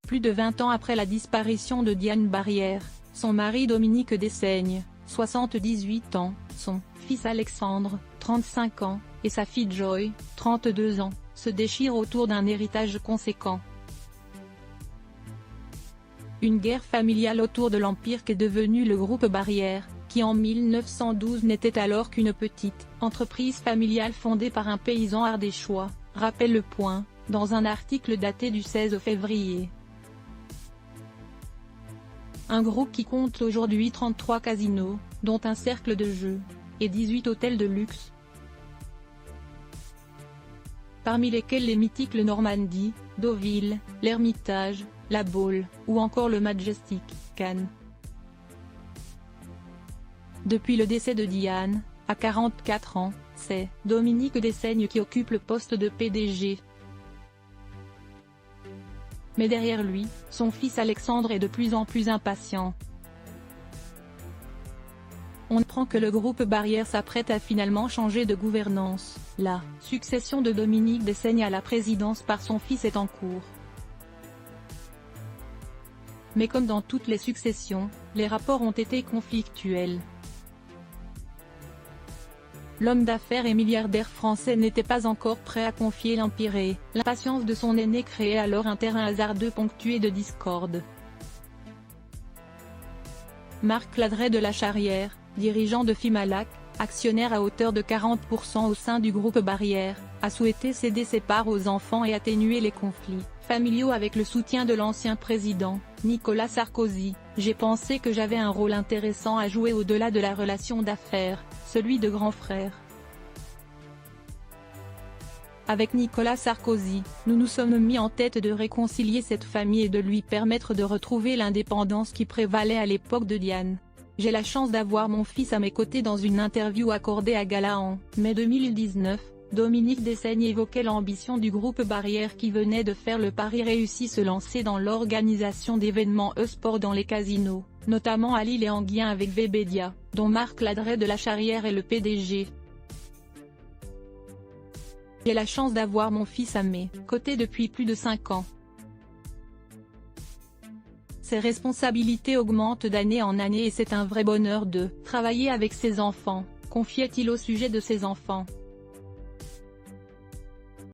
Plus de 20 ans après la disparition de Diane Barrière, son mari Dominique Dessaigne, 78 ans, son fils Alexandre, 35 ans, et sa fille Joy, 32 ans, se déchirent autour d'un héritage conséquent. Une guerre familiale autour de l'empire qu'est devenu le groupe Barrière, qui en 1912 n'était alors qu'une petite entreprise familiale fondée par un paysan ardéchois, rappelle Le Point, dans un article daté du 16 février. Un groupe qui compte aujourd'hui 33 casinos, dont un cercle de jeux, et 18 hôtels de luxe, parmi lesquels les mythiques le Normandie, Deauville, l'Hermitage, la Baule, ou encore le Majestic, Cannes. Depuis le décès de Diane, à 44 ans, c'est Dominique Dessaigne qui occupe le poste de PDG. Mais derrière lui, son fils Alexandre est de plus en plus impatient. On apprend que le groupe Barrière s'apprête à finalement changer de gouvernance. La succession de Dominique Dessaigne à la présidence par son fils est en cours. Mais comme dans toutes les successions, les rapports ont été conflictuels. L'homme d'affaires et milliardaire français n'était pas encore prêt à confier l'empire et l'impatience de son aîné créait alors un terrain hasardeux ponctué de discorde. Marc Ladret de la Charrière, dirigeant de Fimalac, actionnaire à hauteur de 40% au sein du groupe Barrière, a souhaité céder ses parts aux enfants et atténuer les conflits familiaux avec le soutien de l'ancien président, Nicolas Sarkozy. J'ai pensé que j'avais un rôle intéressant à jouer au-delà de la relation d'affaires, celui de grand frère. Avec Nicolas Sarkozy, nous nous sommes mis en tête de réconcilier cette famille et de lui permettre de retrouver l'indépendance qui prévalait à l'époque de Diane. J'ai la chance d'avoir mon fils à mes côtés. Dans une interview accordée à Gala en mai 2019, Dominique Dessaigne évoquait l'ambition du groupe Barrière qui venait de faire le pari réussi se lancer dans l'organisation d'événements e-sport dans les casinos, notamment à Lille et Enghien avec Webedia, dont Marc Ladret de la Charrière est le PDG. J'ai la chance d'avoir mon fils à mes côtés depuis plus de 5 ans. Ses responsabilités augmentent d'année en année et c'est un vrai bonheur de travailler avec ses enfants, confiait-il au sujet de ses enfants.